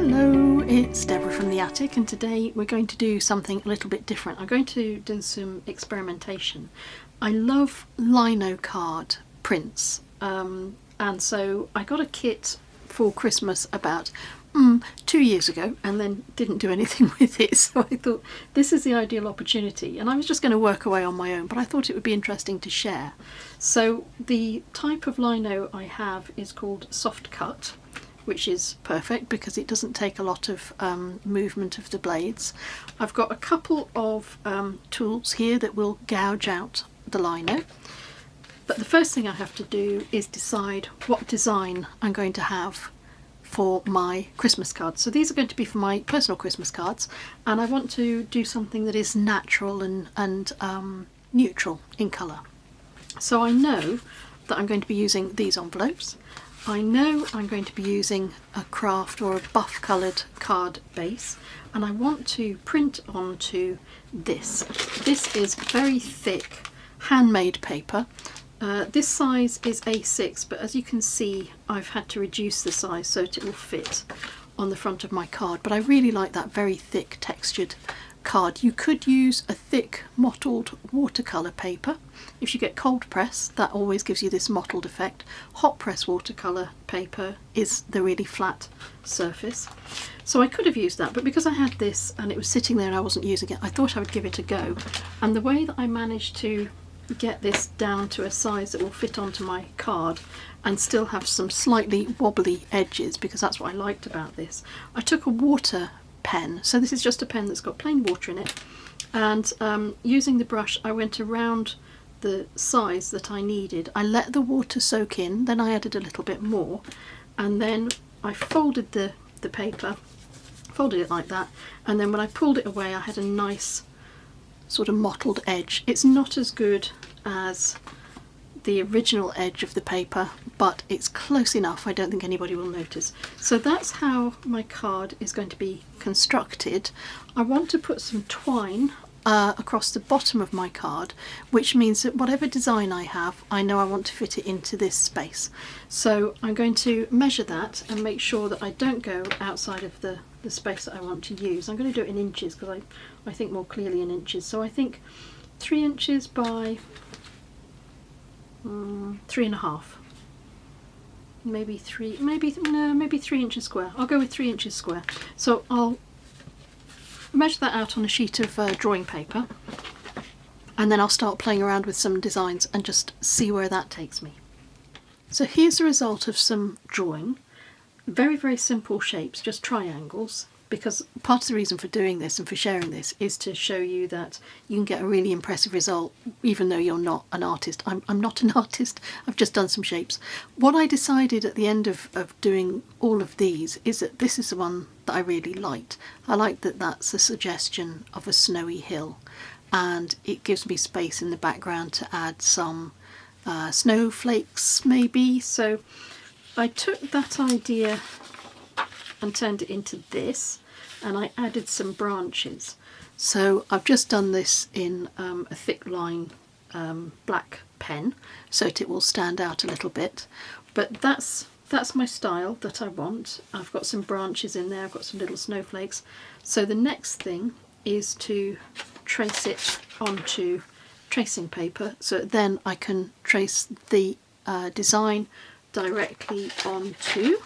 Hello, it's Deborah from the attic, and today we're going to do something a little bit different. I'm going to do some experimentation. I love lino card prints, and so I got a kit for Christmas about 2 years ago and then didn't do anything with it, so I thought this is the ideal opportunity, and I was just going to work away on my own, but I thought it would be interesting to share. So the type of lino I have is called soft cut, which is perfect because it doesn't take a lot of movement of the blades. I've got a couple of tools here that will gouge out the lino, but the first thing I have to do is decide what design I'm going to have for my Christmas cards. So these are going to be for my personal Christmas cards, and I want to do something that is natural and neutral in colour. So I know that I'm going to be using these envelopes. I know I'm going to be using a craft or a buff coloured card base, and I want to print onto this. This is very thick handmade paper. This size is A6, but as you can see I've had to reduce the size so that it will fit on the front of my card, but I really like that very thick textured card. You could use a thick mottled watercolour paper. If you get cold press, that always gives you this mottled effect. Hot press watercolour paper is the really flat surface. So I could have used that, but because I had this and it was sitting there and I wasn't using it, I thought I would give it a go. And the way that I managed to get this down to a size that will fit onto my card and still have some slightly wobbly edges, because that's what I liked about this, I took a water pen. So this is just a pen that's got plain water in it, and using the brush I went around the size that I needed. I let the water soak in, then I added a little bit more, and then I folded the paper, folded it like that, and then when I pulled it away I had a nice sort of mottled edge. It's not as good as the original edge of the paper, but it's close enough. I don't think anybody will notice. So that's how my card is going to be constructed. I want to put some twine across the bottom of my card, which means that whatever design I have, I know I want to fit it into this space. So I'm going to measure that and make sure that I don't go outside of the space that I want to use. I'm going to do it in inches because I think more clearly in inches. So I think 3 inches by 3.5. Maybe 3 inches square. I'll go with 3 inches square. So I'll measure that out on a sheet of drawing paper, and then I'll start playing around with some designs and just see where that takes me. So here's the result of some drawing. Very, very simple shapes, just triangles, because part of the reason for doing this and for sharing this is to show you that you can get a really impressive result even though you're not an artist. I'm not an artist, I've just done some shapes. What I decided at the end of doing all of these is that this is the one that I really liked. I like that that's a suggestion of a snowy hill, and it gives me space in the background to add some snowflakes maybe. So I took that idea and turned it into this, and I added some branches. So I've just done this in a thick line black pen so that it will stand out a little bit, but that's my style that I want. I've got some branches in there, I've got some little snowflakes. So the next thing is to trace it onto tracing paper, so then I can trace the design directly onto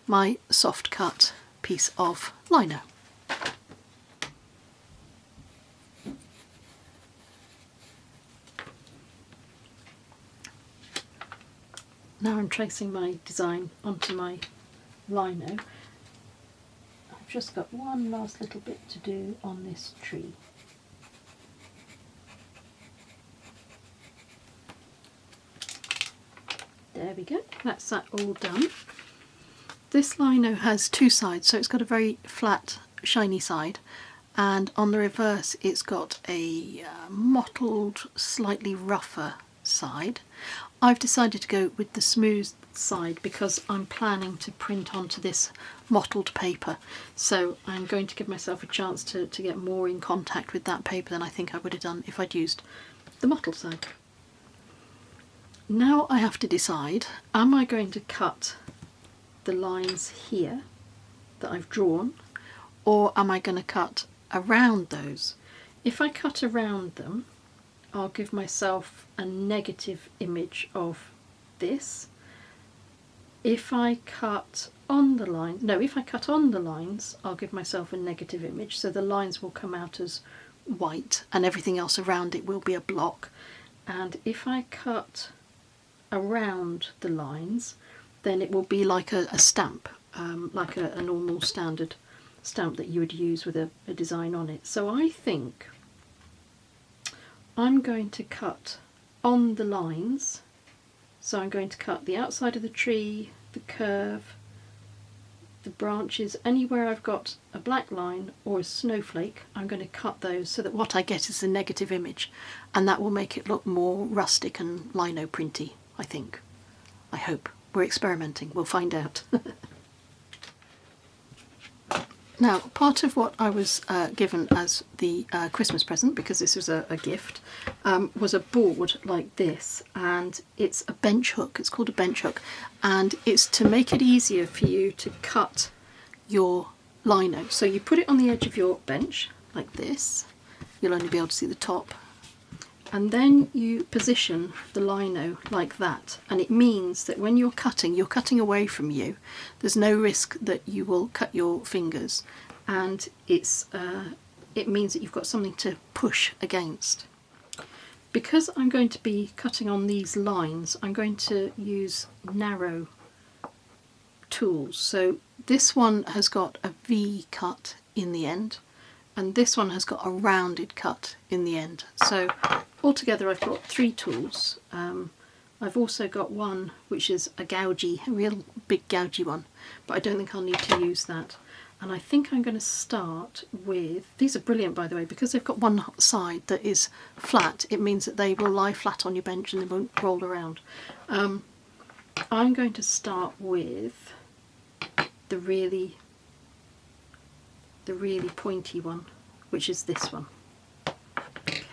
my soft cut piece of lino. Now I'm tracing my design onto my lino. I've just got one last little bit to do on this tree. There we go, that's that all done. This lino has 2 sides, so it's got a very flat, shiny side, and on the reverse it's got a mottled, slightly rougher side. I've decided to go with the smooth side because I'm planning to print onto this mottled paper, so I'm going to give myself a chance to get more in contact with that paper than I think I would have done if I'd used the mottled side. Now I have to decide, am I going to cut the lines here that I've drawn, or am I going to cut around those? If I cut around them, I'll give myself a negative image of this. If I cut on the line, no, if I cut on the lines, I'll give myself a negative image, so the lines will come out as white and everything else around it will be a block. And if I cut around the lines, then it will be like a stamp, like a normal standard stamp that you would use with a design on it. So I think I'm going to cut on the lines. So I'm going to cut the outside of the tree, the curve, the branches, anywhere I've got a black line or a snowflake, I'm going to cut those so that what I get is a negative image, and that will make it look more rustic and lino printy, I think. I hope. We're experimenting, we'll find out. Now, part of what I was given as the Christmas present, because this was a gift, was a board like this, and it's a bench hook. It's called a bench hook, and it's to make it easier for you to cut your lino. So you put it on the edge of your bench like this. You'll only be able to see the top. And then you position the lino like that, and it means that when you're cutting away from you. There's no risk that you will cut your fingers, and it means that you've got something to push against. Because I'm going to be cutting on these lines, I'm going to use narrow tools. So this one has got a V cut in the end, and this one has got a rounded cut in the end. So altogether I've got 3 tools. I've also got one which is a real big gougy one, but I don't think I'll need to use that. And I think I'm going to start with, these are brilliant by the way, because they've got one side that is flat. It means that they will lie flat on your bench and they won't roll around. I'm going to start with the really pointy one, which is this one. Okay.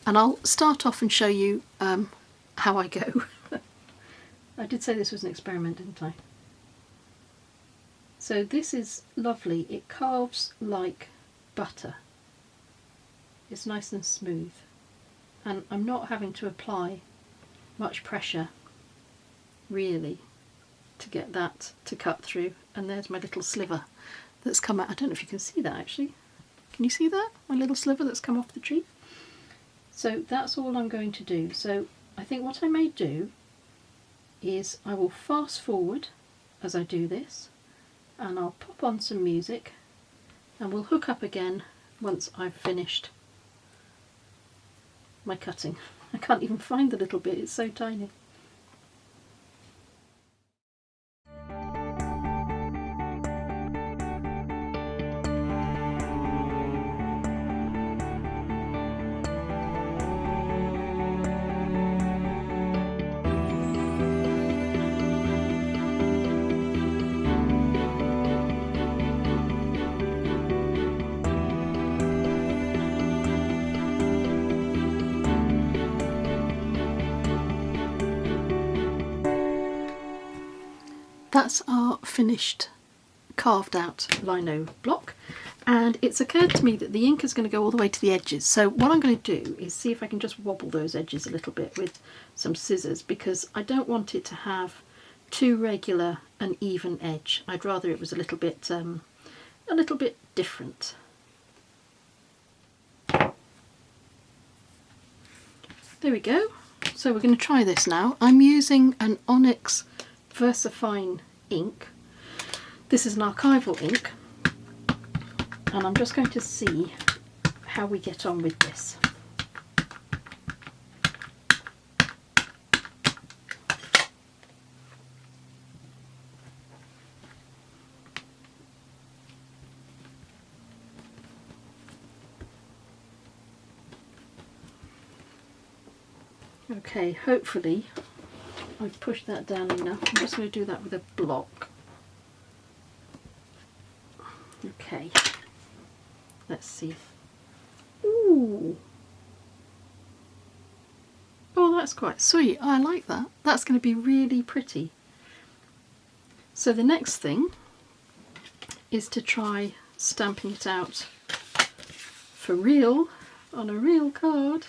And I'll start off and show you how I go. I did say this was an experiment, didn't I? So this is lovely. It carves like butter. It's nice and smooth, and I'm not having to apply much pressure really to get that to cut through. And there's my little sliver that's come out. I don't know if you can see that actually. Can you see that? My little sliver that's come off the tree? So that's all I'm going to do. So I think what I may do is I will fast forward as I do this, and I'll pop on some music, and we'll hook up again once I've finished my cutting. I can't even find the little bit, it's so tiny. That's our finished carved out lino block, and it's occurred to me that the ink is going to go all the way to the edges. So what I'm going to do is see if I can just wobble those edges a little bit with some scissors, because I don't want it to have too regular an even edge. I'd rather it was a little bit different. There we go. So we're going to try this now. I'm using an Onyx Versafine ink. This is an archival ink, and I'm just going to see how we get on with this. Okay, hopefully I've pushed that down enough. I'm just going to do that with a block. Okay, let's see. Ooh! Oh, that's quite sweet. I like that. That's going to be really pretty. So the next thing is to try stamping it out for real on a real card.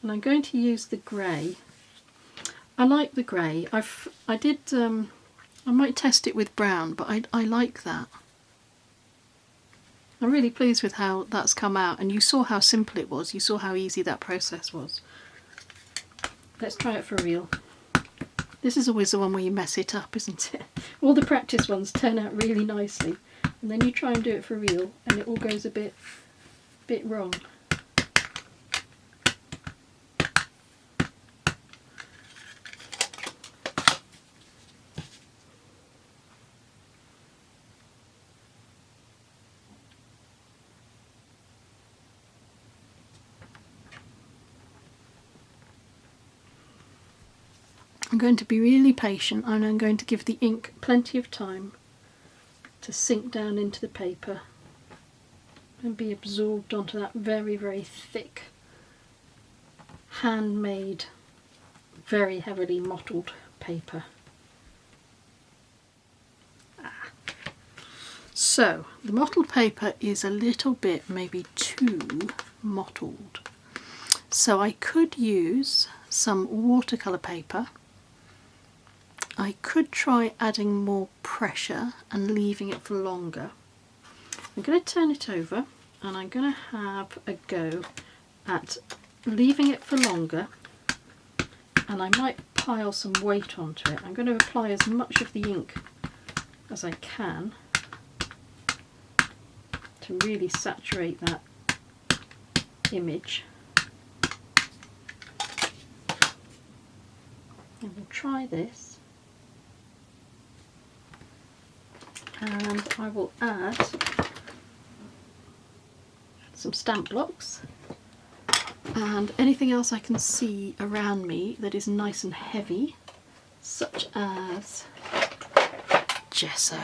And I'm going to use the grey. I like the grey. I might test it with brown, but I like that. I'm really pleased with how that's come out, and you saw how simple it was. You saw how easy that process was. Let's try it for real. This is always the one where you mess it up, isn't it? All the practice ones turn out really nicely, and then you try and do it for real and it all goes a bit wrong. I'm going to be really patient, and I'm going to give the ink plenty of time to sink down into the paper and be absorbed onto that very, very thick, handmade, very heavily mottled paper. So the mottled paper is a little bit maybe too mottled, so I could use some watercolour paper. I could try adding more pressure and leaving it for longer. I'm going to turn it over and I'm going to have a go at leaving it for longer, and I might pile some weight onto it. I'm going to apply as much of the ink as I can to really saturate that image. And we'll try this. And I will add some stamp blocks and anything else I can see around me that is nice and heavy, such as gesso.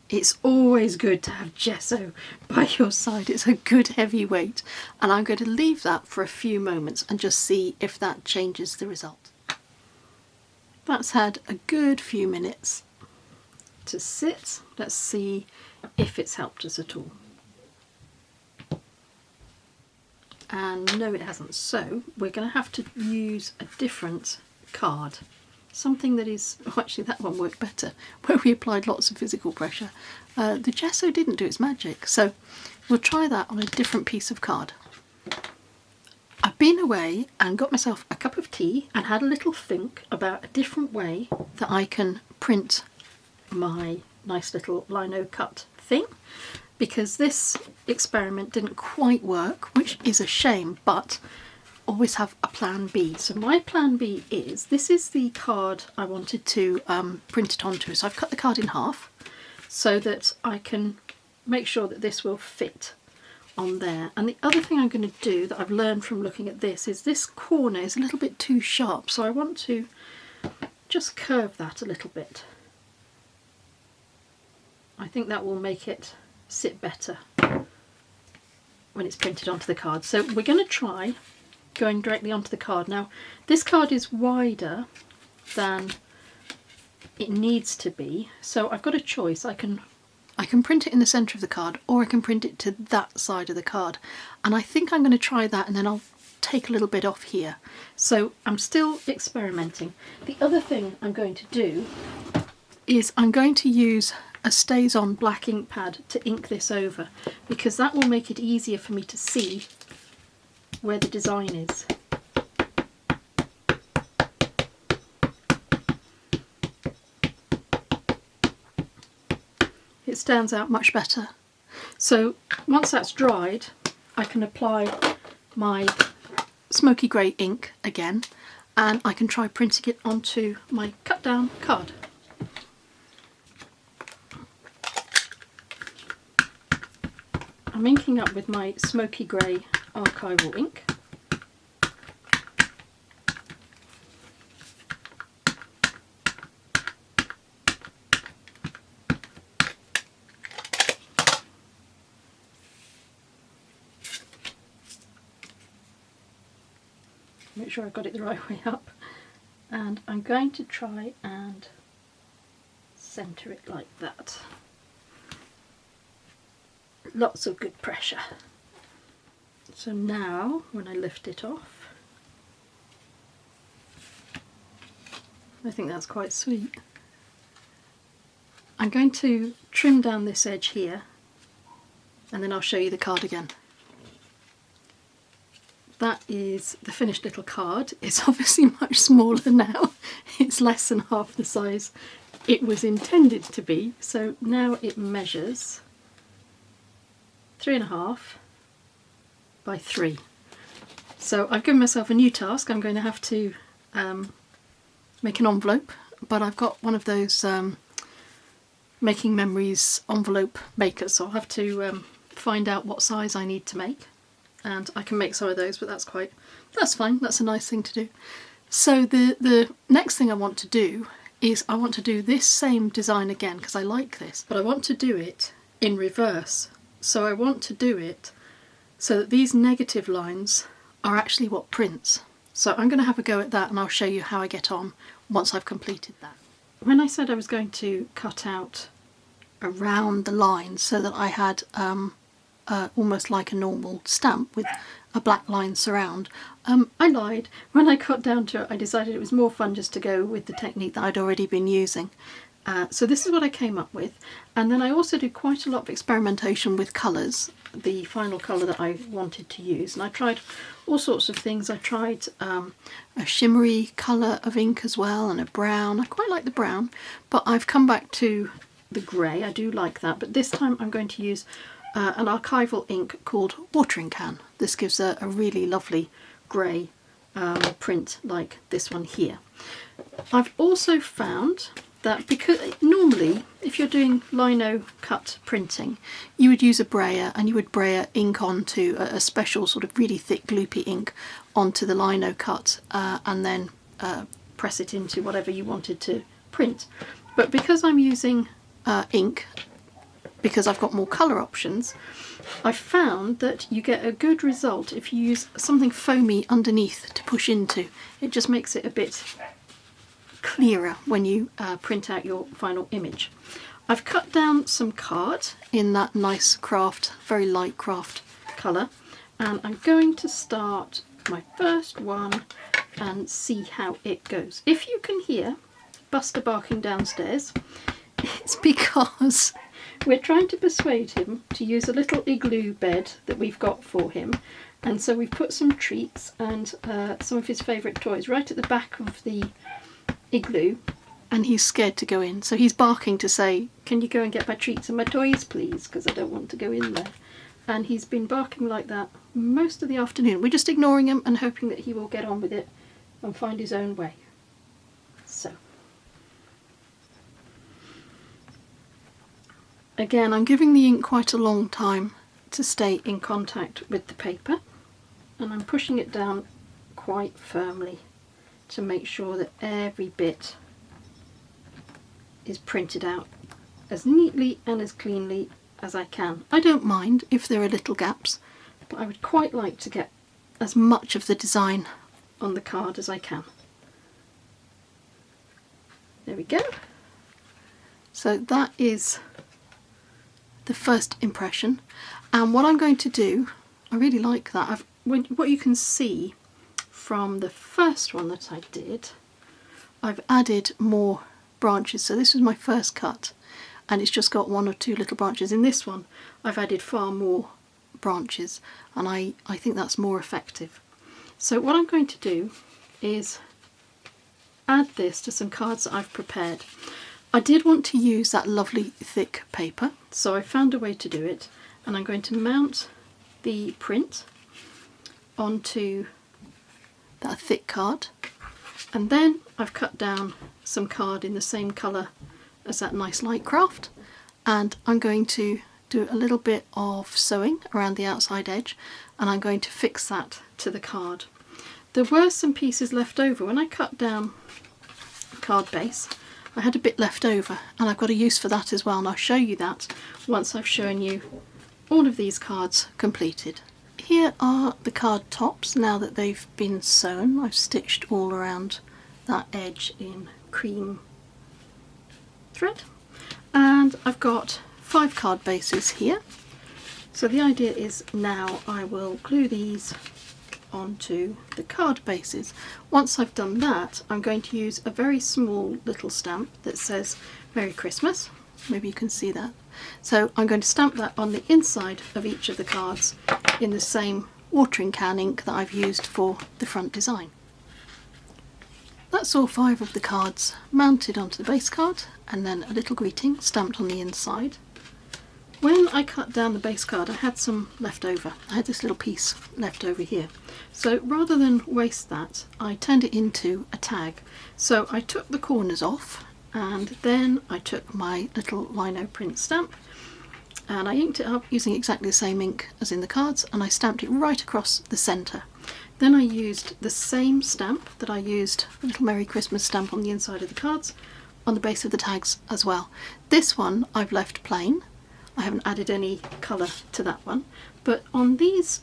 It's always good to have gesso by your side. It's a good heavy weight, and I'm going to leave that for a few moments and just see if that changes the result. That's had a good few minutes to sit. Let's see if it's helped us at all. And no, it hasn't. So we're going to have to use a different card. Something that is, oh, actually that one worked better, where we applied lots of physical pressure. The gesso didn't do its magic, so we'll try that on a different piece of card. I've been away and got myself a cup of tea and had a little think about a different way that I can print my nice little lino cut thing, because this experiment didn't quite work, which is a shame, but always have a plan B. So my plan B is, this is the card I wanted to print it onto, so I've cut the card in half so that I can make sure that this will fit on there. And the other thing I'm going to do that I've learned from looking at this corner is a little bit too sharp, so I want to just curve that a little bit. I think that will make it sit better when it's printed onto the card. So we're going to try going directly onto the card. Now this card is wider than it needs to be, so I've got a choice. I can print it in the centre of the card, or I can print it to that side of the card, and I think I'm going to try that, and then I'll take a little bit off here. So I'm still experimenting. The other thing I'm going to do is I'm going to use a stays on black ink pad to ink this over, because that will make it easier for me to see where the design is. It stands out much better. So once that's dried, I can apply my smoky grey ink again, and I can try printing it onto my cut down card. I'm inking up with my smoky grey archival ink. Make sure I've got it the right way up, and I'm going to try and centre it like that. Lots of good pressure. So now when I lift it off, I think that's quite sweet. I'm going to trim down this edge here and then I'll show you the card again. That is the finished little card. It's obviously much smaller now. It's less than half the size it was intended to be. So now it measures 3.5 by 3. So I've given myself a new task. I'm going to have to make an envelope, but I've got one of those Making Memories envelope makers, so I'll have to find out what size I need to make, and I can make some of those, but that's fine, that's a nice thing to do. So the next thing I want to do is I want to do this same design again, because I like this, but I want to do it in reverse. So I want to do it so that these negative lines are actually what prints. So I'm going to have a go at that and I'll show you how I get on once I've completed that. When I said I was going to cut out around the lines so that I had almost like a normal stamp with a black line surround, I lied. When I got down to it, I decided it was more fun just to go with the technique that I'd already been using. So this is what I came up with, and then I also did quite a lot of experimentation with colours, the final colour that I wanted to use, and I tried all sorts of things. I tried a shimmery colour of ink as well, and a brown. I quite like the brown, but I've come back to the grey. I do like that, but this time I'm going to use an archival ink called Watering Can. This gives a really lovely grey print like this one here. I've also found that because normally if you're doing lino cut printing, you would use a brayer and you would brayer ink onto a special sort of really thick gloopy ink onto the lino cut and then press it into whatever you wanted to print. But because I'm using ink, because I've got more colour options, I found that you get a good result if you use something foamy underneath to push into. It just makes it a bit clearer when you print out your final image. I've cut down some card in that nice craft, very light craft colour, and I'm going to start my first one and see how it goes. If you can hear Buster barking downstairs, it's because we're trying to persuade him to use a little igloo bed that we've got for him, and so we've put some treats and some of his favourite toys right at the back of the igloo, and he's scared to go in, so he's barking to say, can you go and get my treats and my toys please, because I don't want to go in there. And he's been barking like that most of the afternoon. We're just ignoring him and hoping that he will get on with it and find his own way. So again, I'm giving the ink quite a long time to stay in contact with the paper, and I'm pushing it down quite firmly to make sure that every bit is printed out as neatly and as cleanly as I can. I don't mind if there are little gaps, but I would quite like to get as much of the design on the card as I can. There we go. So that is the first impression, and what I'm going to do, I really like that. What you can see from the first one that I did, I've added more branches. So this was my first cut and it's just got 1 or 2 little branches. In this one I've added far more branches, and I think that's more effective. So what I'm going to do is add this to some cards that I've prepared. I did want to use that lovely thick paper, so I found a way to do it, and I'm going to mount the print onto that thick card, and then I've cut down some card in the same colour as that nice light craft, and I'm going to do a little bit of sewing around the outside edge, and I'm going to fix that to the card. There were some pieces left over when I cut down the card base. I had a bit left over, and I've got a use for that as well, and I'll show you that once I've shown you all of these cards completed. Here are the card tops now that they've been sewn. I've stitched all around that edge in cream thread, And I've got 5 card bases here. So the idea is now I will glue these onto the card bases. Once I've done that, I'm going to use a very small little stamp that says Merry Christmas. Maybe you can see that. So I'm going to stamp that on the inside of each of the cards in the same watering can ink that I've used for the front design. That's all 5 of the cards mounted onto the base card, and then a little greeting stamped on the inside. When I cut down the base card, I had some left over. I had this little piece left over here. So rather than waste that, I turned it into a tag. So I took the corners off, and then I took my little Lino print stamp and I inked it up using exactly the same ink as in the cards, and I stamped it right across the centre. Then I used the same stamp that I used, a little Merry Christmas stamp on the inside of the cards, on the base of the tags as well. This one I've left plain. I haven't added any colour to that one, but on these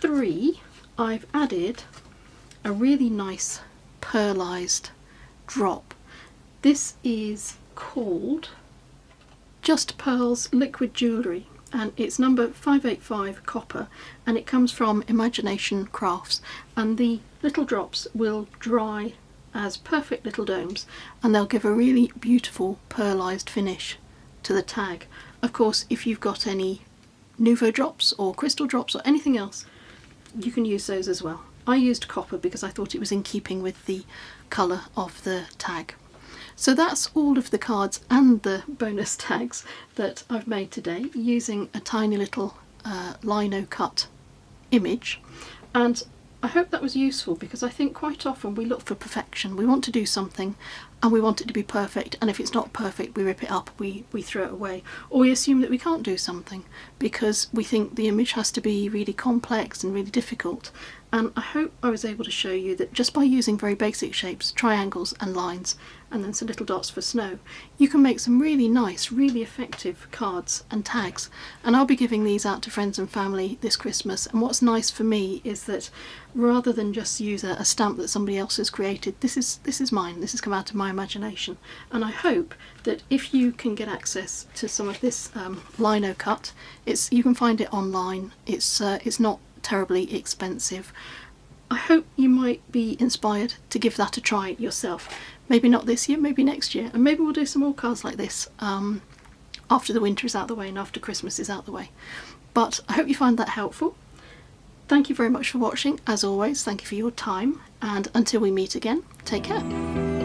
3 I've added a really nice pearlised drop. This is called Just Pearls Liquid Jewellery, and it's number 585 copper, and it comes from Imagination Crafts, and the little drops will dry as perfect little domes and they'll give a really beautiful pearlised finish to the tag. Of course, if you've got any Nuvo drops or crystal drops or anything else, you can use those as well. I used copper because I thought it was in keeping with the colour of the tag. So that's all of the cards and the bonus tags that I've made today using a tiny little lino cut image, and I hope that was useful, because I think quite often we look for perfection. We want to do something and we want it to be perfect, and if it's not perfect we rip it up, we throw it away, or we assume that we can't do something because we think the image has to be really complex and really difficult. And I hope I was able to show you that just by using very basic shapes, triangles and lines, and then some little dots for snow, you can make some really nice, really effective cards and tags. And I'll be giving these out to friends and family this Christmas, and what's nice for me is that rather than just use a stamp that somebody else has created, this is mine, this has come out of my imagination. And I hope that if you can get access to some of this lino cut, you can find it online, it's not terribly expensive. I hope you might be inspired to give that a try yourself. Maybe not this year, maybe next year, and maybe we'll do some more cards like this after the winter is out the way and after Christmas is out the way. But I hope you find that helpful. Thank you very much for watching, as always. Thank you for your time, and until we meet again, take care.